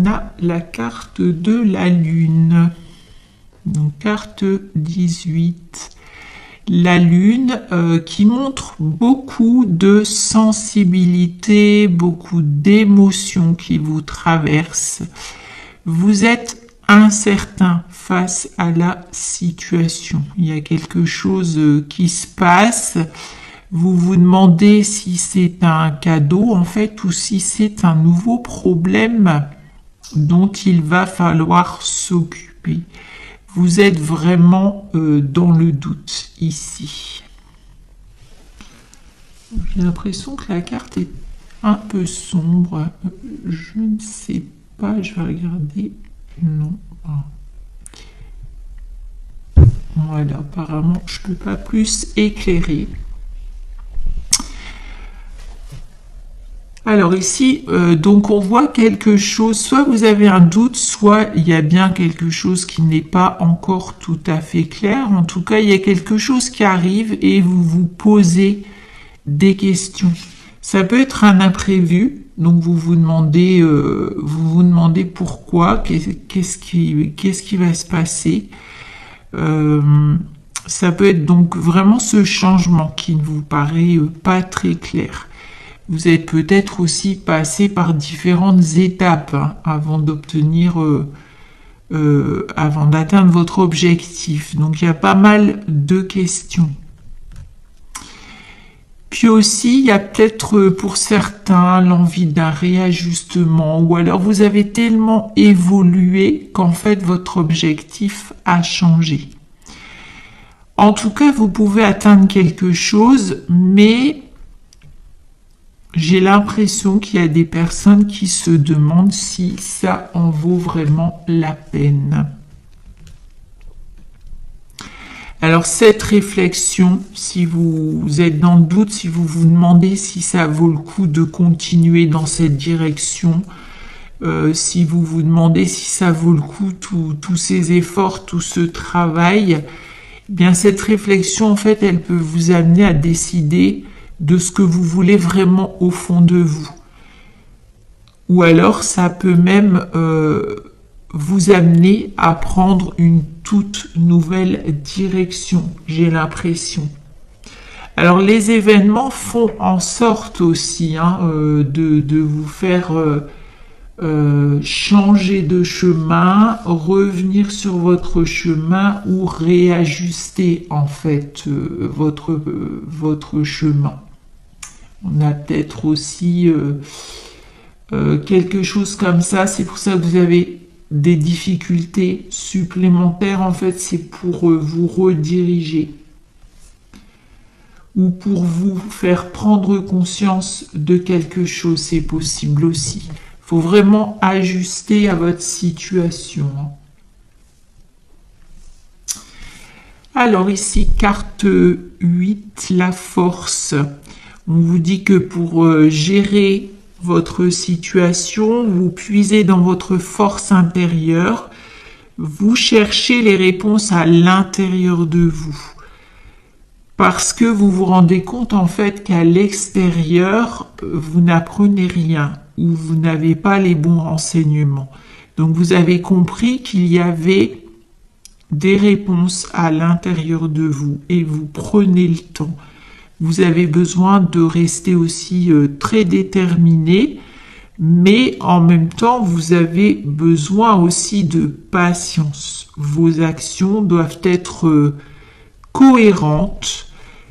On a la carte de la Lune. Donc, carte 18. La Lune qui montre beaucoup de sensibilité, beaucoup d'émotions qui vous traversent. Vous êtes incertain face à la situation. Il y a quelque chose qui se passe. Vous vous demandez si c'est un cadeau en fait ou si c'est un nouveau problème dont il va falloir s'occuper. Vous êtes vraiment dans le doute ici. J'ai l'impression que la carte est un peu sombre. Je ne sais pas, je vais regarder. Non. Voilà, apparemment, je ne peux pas plus éclairer. Alors ici, donc on voit quelque chose, soit vous avez un doute, soit il y a bien quelque chose qui n'est pas encore tout à fait clair. En tout cas, il y a quelque chose qui arrive et vous vous posez des questions. Ça peut être un imprévu, donc vous vous demandez pourquoi, qu'est-ce qui va se passer. Ça peut être donc vraiment ce changement qui ne vous paraît pas très clair. Vous êtes peut-être aussi passé par différentes étapes avant d'atteindre votre objectif. Donc il y a pas mal de questions. Puis aussi, il y a peut-être pour certains l'envie d'un réajustement ou alors vous avez tellement évolué qu'en fait votre objectif a changé. En tout cas, vous pouvez atteindre quelque chose, mais j'ai l'impression qu'il y a des personnes qui se demandent si ça en vaut vraiment la peine. Alors cette réflexion, si vous êtes dans le doute, si vous vous demandez si ça vaut le coup de continuer dans cette direction, si vous vous demandez si ça vaut le coup tous ces efforts, tout ce travail, eh bien cette réflexion en fait elle peut vous amener à décider de ce que vous voulez vraiment au fond de vous. Ou alors ça peut même vous amener à prendre une toute nouvelle direction, j'ai l'impression. Alors les événements font en sorte aussi de vous faire changer de chemin, revenir sur votre chemin ou réajuster en fait votre chemin. On a peut-être aussi quelque chose comme ça, c'est pour ça que vous avez des difficultés supplémentaires, en fait c'est pour vous rediriger ou pour vous faire prendre conscience de quelque chose, c'est possible aussi. Il faut vraiment ajuster à votre situation. Alors ici, carte 8, la force. On vous dit que pour gérer votre situation, vous puisez dans votre force intérieure, vous cherchez les réponses à l'intérieur de vous. Parce que vous vous rendez compte en fait qu'à l'extérieur, vous n'apprenez rien ou vous n'avez pas les bons renseignements. Donc vous avez compris qu'il y avait des réponses à l'intérieur de vous et vous prenez le temps. Vous avez besoin de rester aussi très déterminé, mais en même temps, vous avez besoin aussi de patience. Vos actions doivent être cohérentes.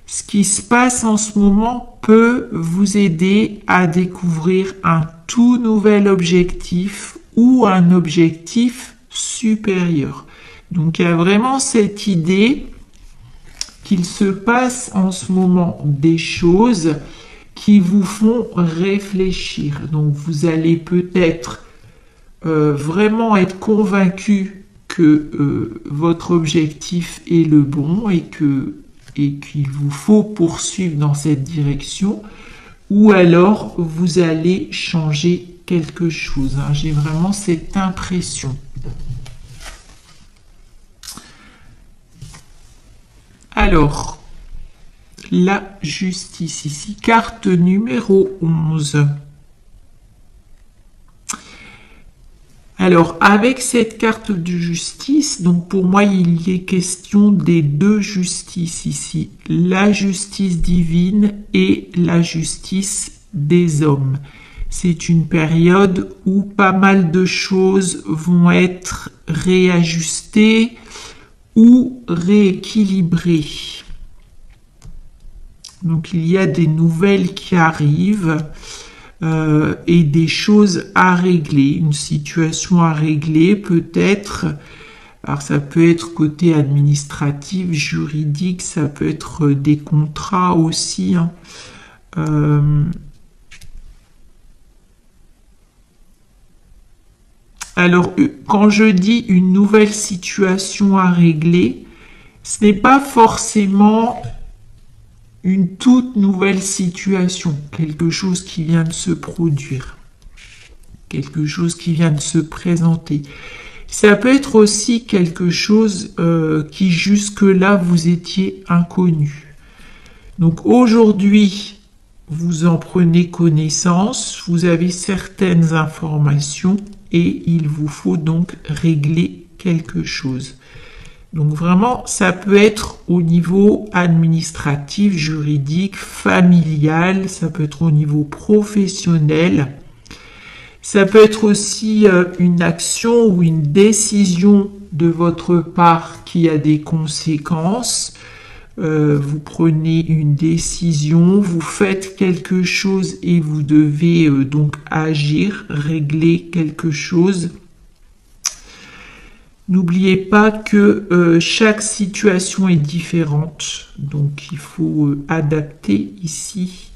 Ce qui se passe en ce moment peut vous aider à découvrir un tout nouvel objectif ou un objectif supérieur. Donc il y a vraiment cette idée qu'il se passe en ce moment des choses qui vous font réfléchir. Donc vous allez peut-être vraiment être convaincu que votre objectif est le bon et qu'il vous faut poursuivre dans cette direction, ou alors vous allez changer quelque chose. J'ai vraiment cette impression. Alors, la justice ici, carte numéro 11. Alors, avec cette carte de justice, donc pour moi, il est question des deux justices ici. La justice divine et la justice des hommes. C'est une période où pas mal de choses vont être réajustées ou rééquilibrées. Donc, il y a des nouvelles qui arrivent. Et des choses à régler, une situation à régler peut-être, alors ça peut être côté administratif, juridique, ça peut être des contrats aussi, hein. Alors, quand je dis une nouvelle situation à régler, ce n'est pas forcément une toute nouvelle situation, quelque chose qui vient de se produire, quelque chose qui vient de se présenter. Ça peut être aussi quelque chose qui jusque-là vous étiez inconnu. Donc aujourd'hui, vous en prenez connaissance, vous avez certaines informations et il vous faut donc régler quelque chose. Donc vraiment, ça peut être au niveau administratif, juridique, familial, ça peut être au niveau professionnel, ça peut être aussi une action ou une décision de votre part qui a des conséquences. Vous prenez une décision, vous faites quelque chose et vous devez donc agir, régler quelque chose. N'oubliez pas que chaque situation est différente, donc il faut adapter ici.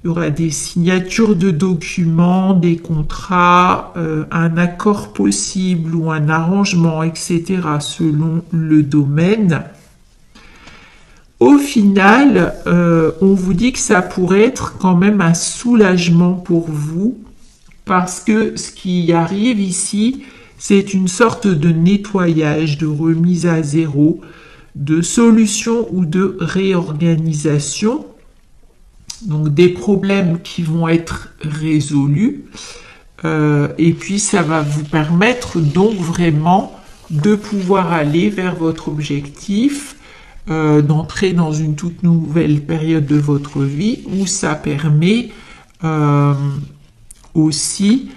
Il y aura des signatures de documents, des contrats, un accord possible ou un arrangement, etc. selon le domaine. Au final, on vous dit que ça pourrait être quand même un soulagement pour vous, parce que ce qui arrive ici, c'est une sorte de nettoyage, de remise à zéro, de solution ou de réorganisation. Donc des problèmes qui vont être résolus. Et puis ça va vous permettre donc vraiment de pouvoir aller vers votre objectif, d'entrer dans une toute nouvelle période de votre vie où ça permet aussi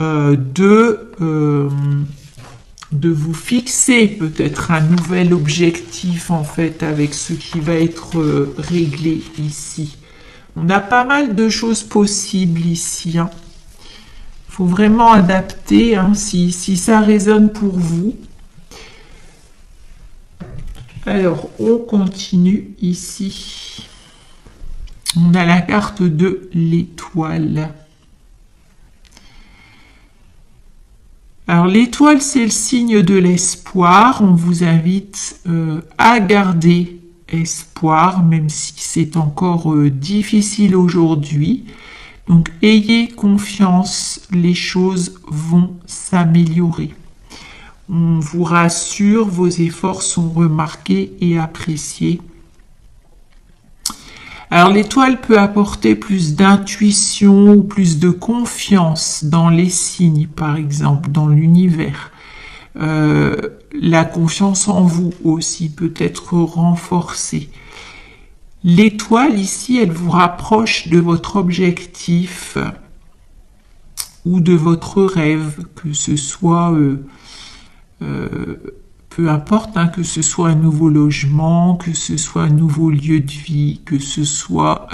de vous fixer peut-être un nouvel objectif en fait avec ce qui va être réglé ici. On a pas mal de choses possibles ici, hein. Faut vraiment adapter, hein, si ça résonne pour vous. Alors, on continue ici. On a la carte de l'étoile. Alors l'étoile, c'est le signe de l'espoir. On vous invite à garder espoir, même si c'est encore difficile aujourd'hui. Donc ayez confiance, les choses vont s'améliorer. On vous rassure, vos efforts sont remarqués et appréciés. Alors l'étoile peut apporter plus d'intuition ou plus de confiance dans les signes, par exemple, dans l'univers. La confiance en vous aussi peut être renforcée. L'étoile ici, elle vous rapproche de votre objectif ou de votre rêve, que ce soit... peu importe, hein, que ce soit un nouveau logement, que ce soit un nouveau lieu de vie, que ce soit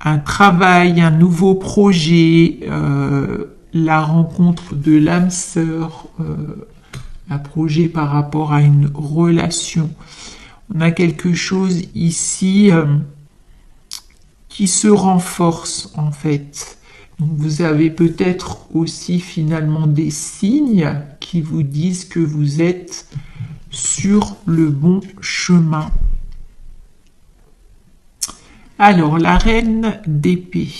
un travail, un nouveau projet, la rencontre de l'âme sœur, un projet par rapport à une relation. On a quelque chose ici qui se renforce en fait. Donc vous avez peut-être aussi finalement des signes qui vous disent que vous êtes sur le bon chemin. Alors, la reine d'épée.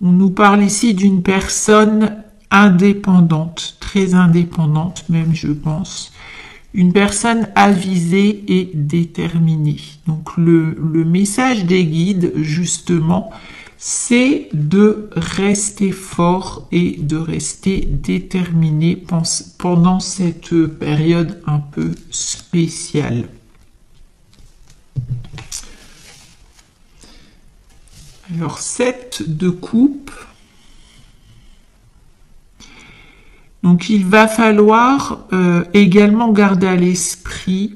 On nous parle ici d'une personne indépendante, très indépendante même je pense. Une personne avisée et déterminée. Donc le message des guides justement, c'est de rester fort et de rester déterminé pendant cette période un peu spéciale. Alors, 7 de coupe. Donc, il va falloir également garder à l'esprit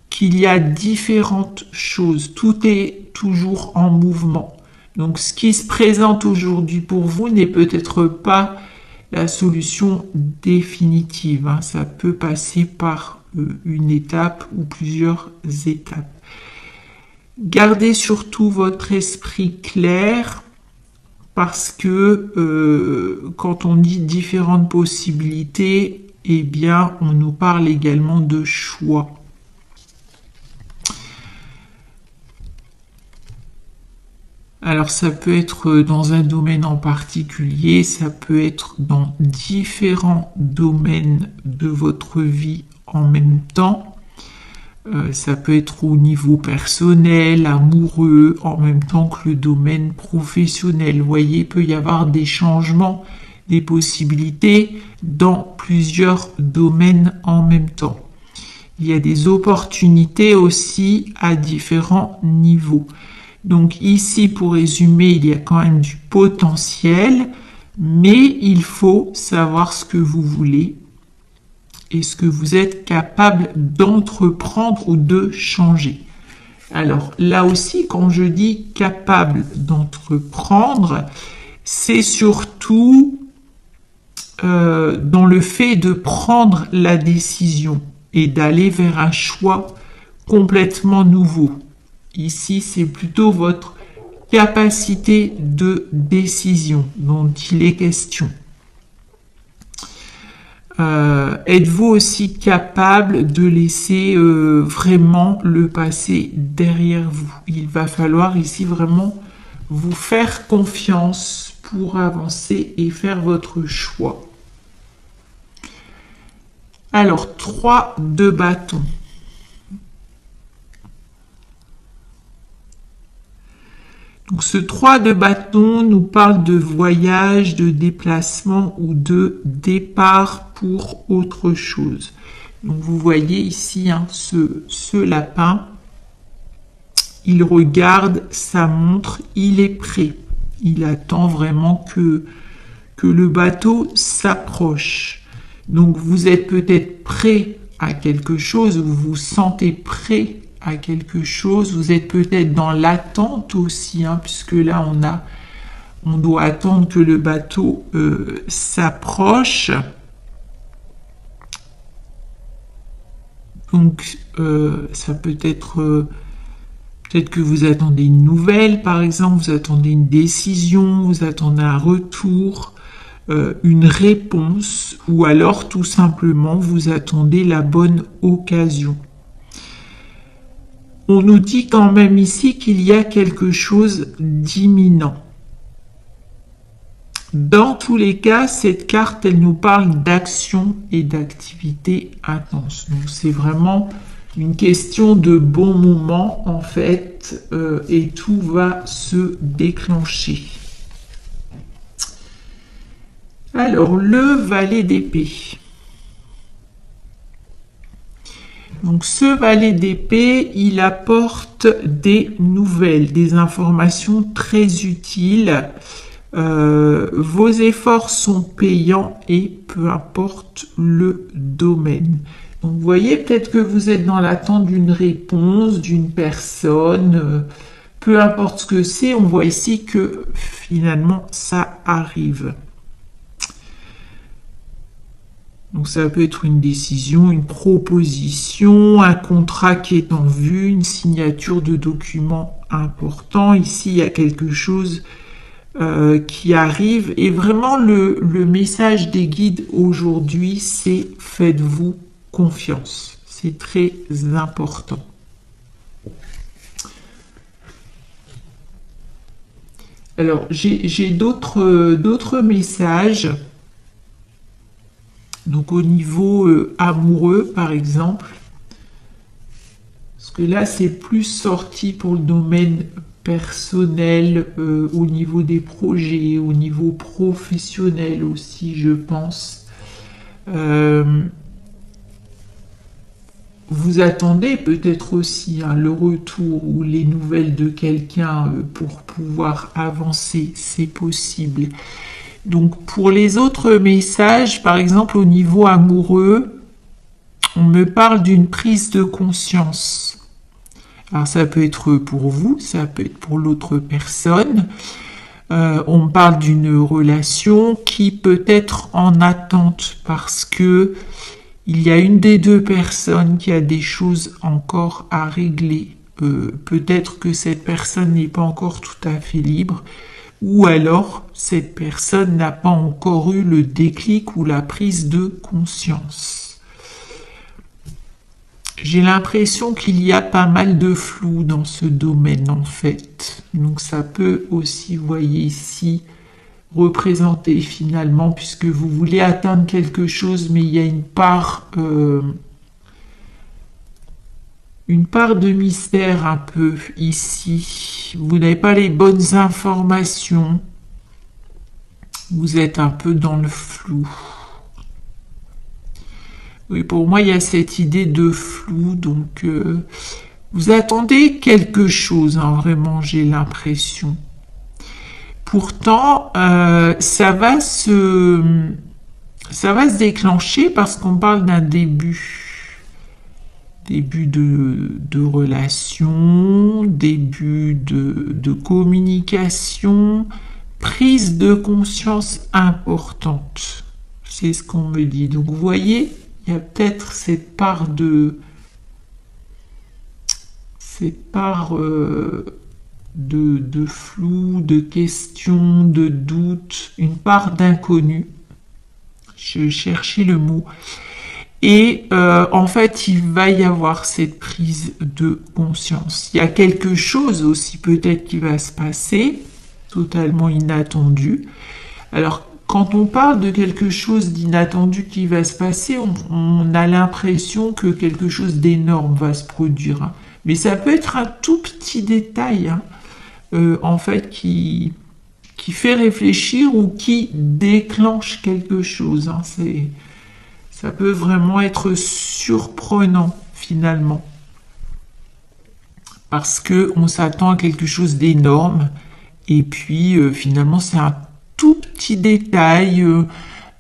qu'il y a différentes choses. Tout est toujours en mouvement. Donc, ce qui se présente aujourd'hui pour vous n'est peut-être pas la solution définitive. Ça peut passer par une étape ou plusieurs étapes. Gardez surtout votre esprit clair parce que quand on dit différentes possibilités, eh bien, on nous parle également de choix. Alors, ça peut être dans un domaine en particulier, ça peut être dans différents domaines de votre vie en même temps. Ça peut être au niveau personnel, amoureux, en même temps que le domaine professionnel. Vous voyez, il peut y avoir des changements, des possibilités dans plusieurs domaines en même temps. Il y a des opportunités aussi à différents niveaux. Donc ici, pour résumer, il y a quand même du potentiel, mais il faut savoir ce que vous voulez et ce que vous êtes capable d'entreprendre ou de changer. Alors là aussi, quand je dis capable d'entreprendre, c'est surtout dans le fait de prendre la décision et d'aller vers un choix complètement nouveau. Ici, c'est plutôt votre capacité de décision dont il est question. Êtes-vous aussi capable de laisser vraiment le passé derrière vous? Il va falloir ici vraiment vous faire confiance pour avancer et faire votre choix. Alors, 3 de bâton. Donc, ce 3 de bâton nous parle de voyage, de déplacement ou de départ pour autre chose. Donc, vous voyez ici ce lapin, il regarde sa montre, il est prêt. Il attend vraiment que le bateau s'approche. Donc, vous êtes peut-être prêt à quelque chose, vous vous sentez prêt à quelque chose, vous êtes peut-être dans l'attente aussi, puisque là on doit attendre que le bateau s'approche. Donc ça peut être peut-être que vous attendez une nouvelle, par exemple, vous attendez une décision, vous attendez un retour, une réponse, ou alors tout simplement vous attendez la bonne occasion. On nous dit quand même ici qu'il y a quelque chose d'imminent. Dans tous les cas, cette carte, elle nous parle d'action et d'activité intense. Donc c'est vraiment une question de bon moment en fait, et tout va se déclencher. Alors, le valet d'épée. Donc ce valet d'épée, il apporte des nouvelles, des informations très utiles. Vos efforts sont payants et peu importe le domaine. Donc vous voyez, peut-être que vous êtes dans l'attente d'une réponse, d'une personne, peu importe ce que c'est, on voit ici que finalement ça arrive. Donc ça peut être une décision, une proposition, un contrat qui est en vue, une signature de documents importants. Ici, il y a quelque chose qui arrive. Et vraiment, le message des guides aujourd'hui, c'est faites-vous confiance. C'est très important. Alors, j'ai d'autres messages. Donc au niveau amoureux, par exemple, parce Et là, c'est plus sorti pour le domaine personnel, au niveau des projets, au niveau professionnel aussi, je pense. Vous attendez peut-être aussi le retour ou les nouvelles de quelqu'un pour pouvoir avancer, c'est possible. Donc pour les autres messages, par exemple au niveau amoureux, on me parle d'une prise de conscience. Alors ça peut être pour vous, ça peut être pour l'autre personne. On parle d'une relation qui peut être en attente parce que il y a une des deux personnes qui a des choses encore à régler. Peut-être que cette personne n'est pas encore tout à fait libre, ou alors cette personne n'a pas encore eu le déclic ou la prise de conscience. J'ai l'impression qu'il y a pas mal de flou dans ce domaine en fait. Donc ça peut aussi, vous voyez ici, représenter finalement, puisque vous voulez atteindre quelque chose, mais il y a une part de mystère un peu ici. Vous n'avez pas les bonnes informations. Vous êtes un peu dans le flou. Oui, pour moi, il y a cette idée de flou, donc vous attendez quelque chose, vraiment, j'ai l'impression. Pourtant, ça va se déclencher parce qu'on parle d'un début de relation, début de communication, prise de conscience importante. C'est ce qu'on me dit. Donc, vous voyez, il y a peut-être cette part de flou, de questions, de doutes, une part d'inconnu. Je cherchais le mot. Et en fait, il va y avoir cette prise de conscience. Il y a quelque chose aussi peut-être qui va se passer, totalement inattendu. Alors, quand on parle de quelque chose d'inattendu qui va se passer, on a l'impression que quelque chose d'énorme va se produire. Mais ça peut être un tout petit détail, en fait, qui fait réfléchir ou qui déclenche quelque chose. Ça peut vraiment être surprenant, finalement. Parce qu'on s'attend à quelque chose d'énorme. Et puis, finalement, c'est un tout petit détail,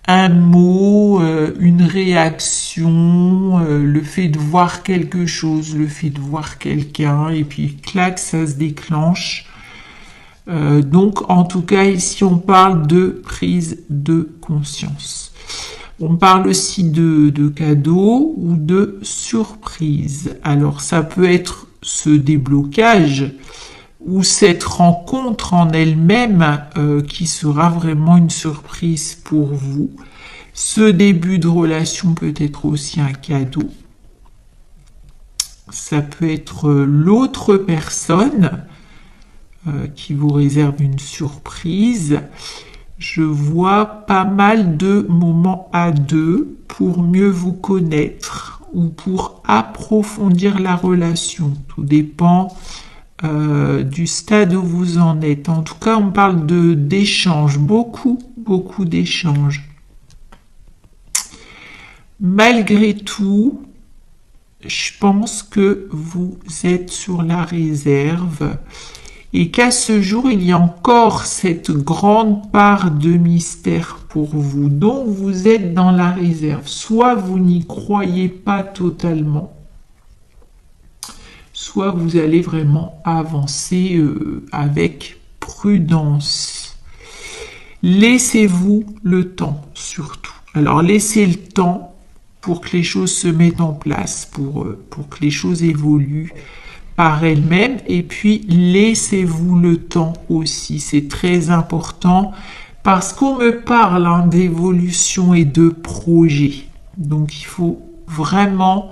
un mot, une réaction, le fait de voir quelque chose, le fait de voir quelqu'un, et puis clac, ça se déclenche. Donc, en tout cas, ici, on parle de prise de conscience. On parle aussi de cadeaux ou de surprise. Alors, ça peut être ce déblocage ou cette rencontre en elle-même qui sera vraiment une surprise pour vous. Ce début de relation peut être aussi un cadeau. Ça peut être l'autre personne qui vous réserve une surprise. Je vois pas mal de moments à deux pour mieux vous connaître ou pour approfondir la relation. Tout dépend du stade où vous en êtes. En tout cas, on parle d'échanges, beaucoup d'échanges. Malgré tout, je pense que vous êtes sur la réserve et qu'à ce jour, il y a encore cette grande part de mystère pour vous. Donc, vous êtes dans la réserve. Soit vous n'y croyez pas totalement, soit vous allez vraiment avancer avec prudence. Laissez-vous le temps, surtout. Alors, laissez le temps pour que les choses se mettent en place, pour que les choses évoluent par elles-mêmes. Et puis, laissez-vous le temps aussi. C'est très important parce qu'on me parle d'évolution et de projet. Donc, il faut vraiment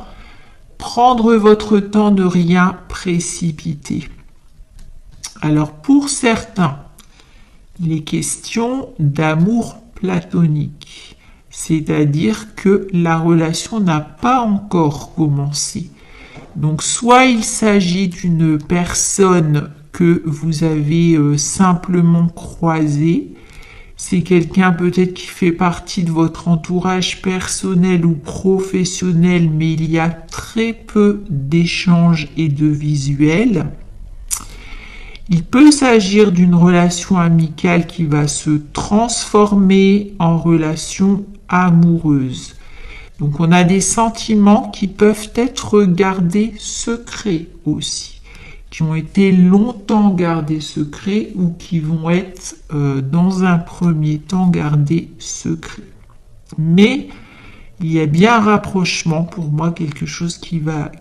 prendre votre temps, de rien précipiter. Alors pour certains, il est question d'amour platonique, c'est-à-dire que la relation n'a pas encore commencé. Donc soit il s'agit d'une personne que vous avez simplement croisée, c'est quelqu'un peut-être qui fait partie de votre entourage personnel ou professionnel, mais il y a très peu d'échanges et de visuels. Il peut s'agir d'une relation amicale qui va se transformer en relation amoureuse. Donc on a des sentiments qui peuvent être gardés secrets aussi, qui ont été longtemps gardés secrets ou qui vont être dans un premier temps gardés secrets. Mais il y a bien un rapprochement, pour moi, quelque chose qui va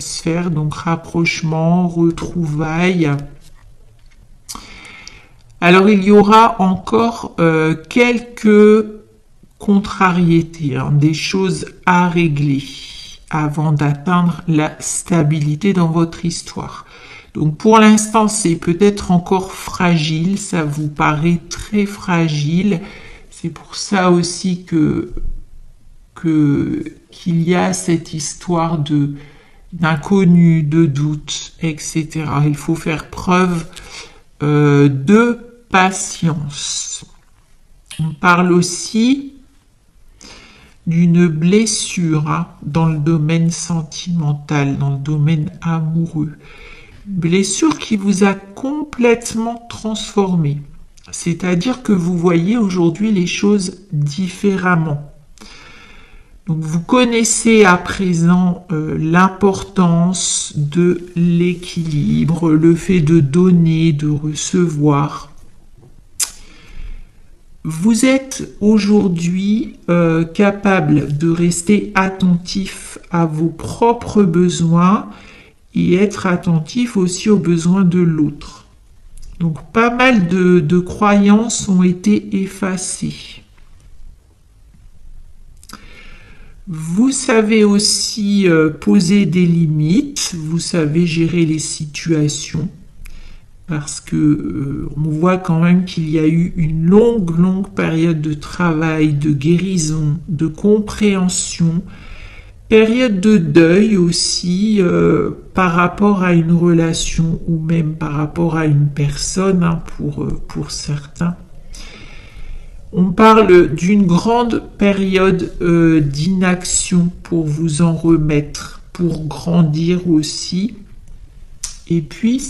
se faire, donc rapprochement, retrouvailles. Alors il y aura encore quelques contrariétés, des choses à régler avant d'atteindre la stabilité dans votre histoire. Donc pour l'instant, c'est peut-être encore fragile, ça vous paraît très fragile. C'est pour ça aussi qu'il y a cette histoire d'inconnu, de doute, etc. Il faut faire preuve de patience. On parle aussi d'une blessure dans le domaine sentimental, dans le domaine amoureux. Blessure qui vous a complètement transformé. C'est-à-dire que vous voyez aujourd'hui les choses différemment. Donc vous connaissez à présent l'importance de l'équilibre, le fait de donner, de recevoir. Vous êtes aujourd'hui capable de rester attentif à vos propres besoins et être attentif aussi aux besoins de l'autre. Donc pas mal de croyances ont été effacées. Vous savez aussi poser des limites, vous savez gérer les situations, parce que on voit quand même qu'il y a eu une longue période de travail, de guérison, de compréhension, période de deuil aussi par rapport à une relation ou même par rapport à une personne pour certains. On parle d'une grande période d'inaction pour vous en remettre, pour grandir aussi. Et puis pour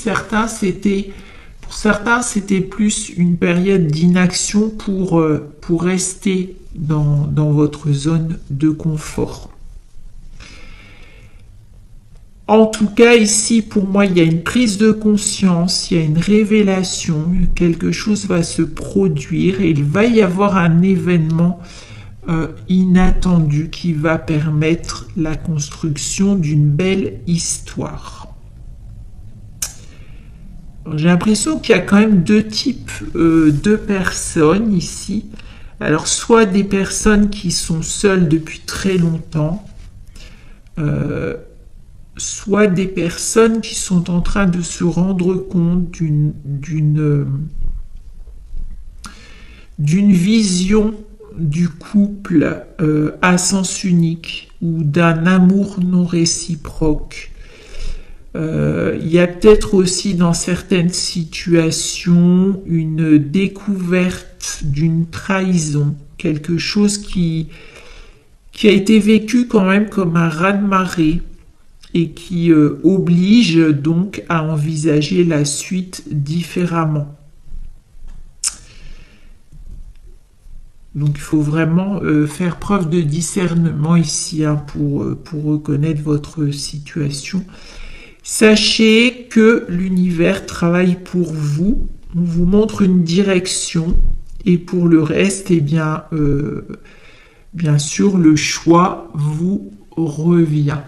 certains, c'était plus une période d'inaction pour rester dans votre zone de confort. En tout cas, ici, pour moi, il y a une prise de conscience, il y a une révélation, quelque chose va se produire et il va y avoir un événement inattendu qui va permettre la construction d'une belle histoire. J'ai l'impression qu'il y a quand même deux types de personnes ici. Alors, soit des personnes qui sont seules depuis très longtemps, soit des personnes qui sont en train de se rendre compte d'une vision du couple à sens unique ou d'un amour non réciproque. Il y a peut-être aussi dans certaines situations une découverte d'une trahison, quelque chose qui a été vécu quand même comme un raz-de-marée et qui oblige donc à envisager la suite différemment. Donc il faut vraiment faire preuve de discernement ici pour reconnaître votre situation. Sachez que l'univers travaille pour vous, on vous montre une direction et pour le reste, bien sûr, le choix vous revient.